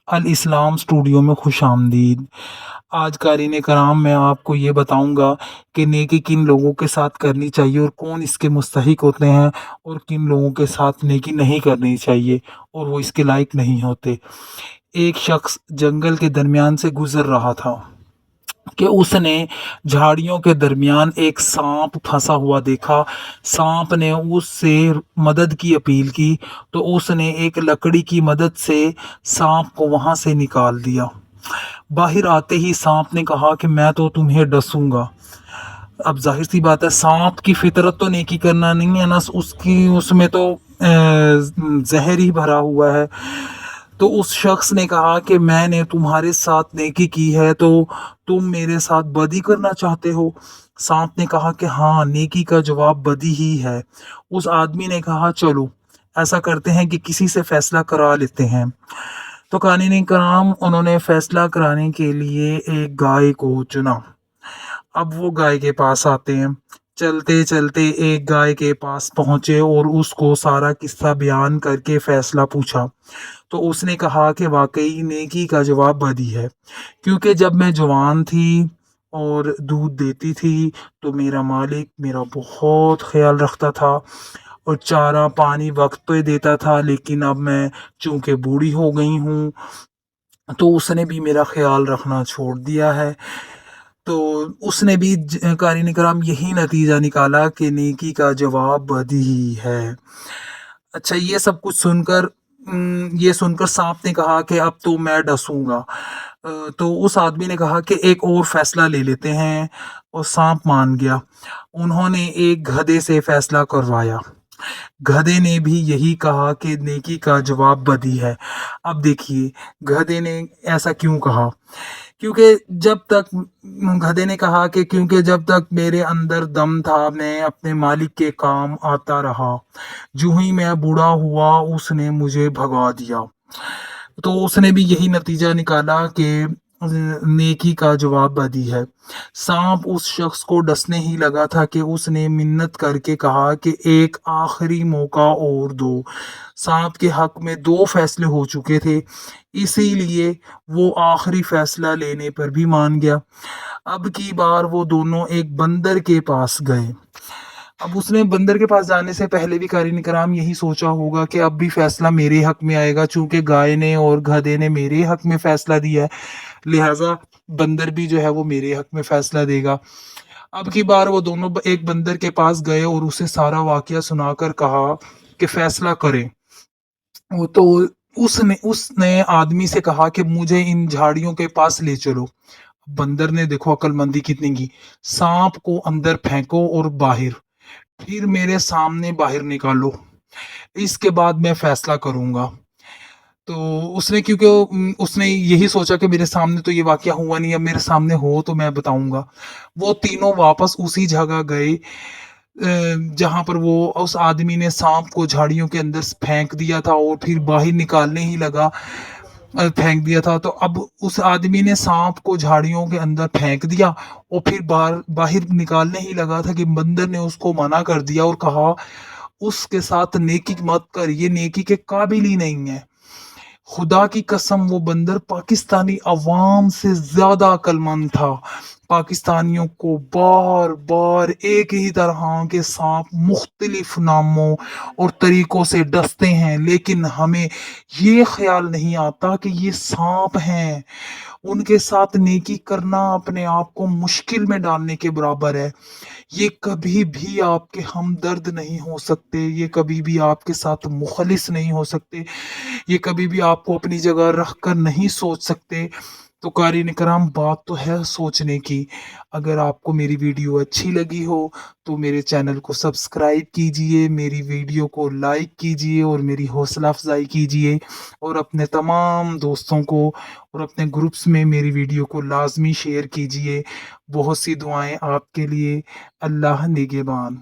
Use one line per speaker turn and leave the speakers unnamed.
अल इस्लाम studio में खुश आमदीद। आज क़ारीन कराम मैं आपको ये बताऊंगा कि नेकी किन लोगों के साथ करनी चाहिए और कौन इसके मुस्तहिक होते हैं, और किन लोगों के साथ नेकी नहीं करनी चाहिए और वो इसके लायक नहीं होते। एक शख्स जंगल के दरमियान से गुजर रहा था कि उसने झाड़ियों के दरमियान एक सांप फंसा हुआ देखा। सांप ने उससे मदद की अपील की तो उसने एक लकड़ी की मदद से सांप को वहां से निकाल दिया। बाहर आते ही सांप ने कहा कि मैं तो तुम्हें डसूंगा। अब जाहिर सी बात है, सांप की फितरत तो नेकी करना नहीं है ना, उसकी उसमें तो जहर ही भरा हुआ है। तो उस शख्स ने कहा कि मैंने तुम्हारे साथ नेकी की है तो तुम मेरे साथ बदी करना चाहते हो। सांप ने कहा कि हाँ, नेकी का जवाब बदी ही है। उस आदमी ने कहा चलो ऐसा करते हैं कि किसी से फैसला करा लेते हैं। तो कानूनी कराम उन्होंने फैसला कराने के लिए एक गाय को चुना। अब वो गाय के पास आते हैं। चलते चलते एक गाय के पास पहुंचे और उसको सारा किस्सा बयान करके फैसला पूछा। तो उसने कहा कि वाकई नेकी का जवाब बदी है, क्योंकि जब मैं जवान थी और दूध देती थी तो मेरा मालिक मेरा बहुत ख्याल रखता था और चारा पानी वक्त पे देता था। लेकिन अब मैं चूंकि बूढ़ी हो गई हूँ तो उसने भी मेरा ख्याल रखना छोड़ दिया है। तो उसने भी कारी कराम यही नतीजा निकाला कि नेकी का जवाब बदी ही है। अच्छा, ये सुनकर सांप ने कहा कि अब तो मैं डसूंगा। तो उस आदमी ने कहा कि एक और फैसला ले लेते हैं, और सांप मान गया। उन्होंने एक गधे से फैसला करवाया। गधे ने भी यही कहा कि नेकी का जवाब बदी है। अब देखिए, गधे ने ऐसा क्यों कहा? क्योंकि जब तक गधे ने कहा कि क्योंकि जब तक मेरे अंदर दम था मैं अपने मालिक के काम आता रहा। जो ही मैं बूढ़ा हुआ उसने मुझे भगा दिया। तो उसने भी यही नतीजा निकाला कि नेकी का जवाब बदी है। सांप उस शख्स को डसने ही लगा था कि उसने मिन्नत करके कहा कि एक आखिरी मौका और दो। सांप के हक में दो फैसले हो चुके थे, इसीलिए वो आखिरी फैसला लेने पर भी मान गया। अब की बार वो दोनों एक बंदर के पास गए। अब उसने बंदर के पास जाने से पहले भी कारीन कराम यही सोचा होगा कि अब भी फैसला मेरे हक में आएगा, चूंकि गाय ने और गधे ने मेरे हक में फैसला दिया है, लिहाजा बंदर भी जो है वो मेरे हक में फैसला देगा। अब की बार वो दोनों एक बंदर के पास गए और उसे सारा वाकया सुनाकर कहा कि फैसला करें। वो तो उसने उसने आदमी से कहा कि मुझे इन झाड़ियों के पास ले चलो। बंदर ने देखो अक्लमंदी कितनी की, सांप को अंदर फेंको और बाहर, फिर मेरे सामने बाहर निकालो, इसके बाद मैं फैसला करूंगा। तो उसने क्योंकि उसने यही सोचा कि मेरे सामने तो ये वाकया हुआ नहीं, अब मेरे सामने हो तो मैं बताऊंगा। वो तीनों वापस उसी जगह गए जहां पर वो उस आदमी ने सांप को झाड़ियों के अंदर फेंक दिया था और फिर बाहर निकालने ही लगा। फेंक दिया था तो अब उस आदमी ने सांप को झाड़ियों के अंदर फेंक दिया और फिर बाहर बाहर निकालने ही लगा था कि बंदर ने उसको मना कर दिया और कहा उसके साथ नेकी मत कर, ये नेकी के काबिल ही नहीं है। खुदा की कसम, वो बंदर पाकिस्तानी अवाम से ज्यादा अक्लमंद था। पाकिस्तानियों को बार बार एक ही तरह के सांप मुख्तलिफ नामों और तरीकों से डसते हैं, लेकिन हमें ये ख्याल नहीं आता कि ये सांप हैं। उनके साथ नेकी करना अपने आप को मुश्किल में डालने के बराबर है। ये कभी भी आपके हमदर्द नहीं हो सकते, ये कभी भी आपके साथ मुखलिस नहीं हो सकते, ये कभी भी आपको अपनी जगह रख कर नहीं सोच सकते। तो क़ारीन कराम, बात तो है सोचने की। अगर आपको मेरी वीडियो अच्छी लगी हो तो मेरे चैनल को सब्सक्राइब कीजिए, मेरी वीडियो को लाइक कीजिए और मेरी हौसला अफजाई कीजिए, और अपने तमाम दोस्तों को और अपने ग्रुप्स में मेरी वीडियो को लाजमी शेयर कीजिए। बहुत सी दुआएं आपके लिए। अल्लाह निगहबान।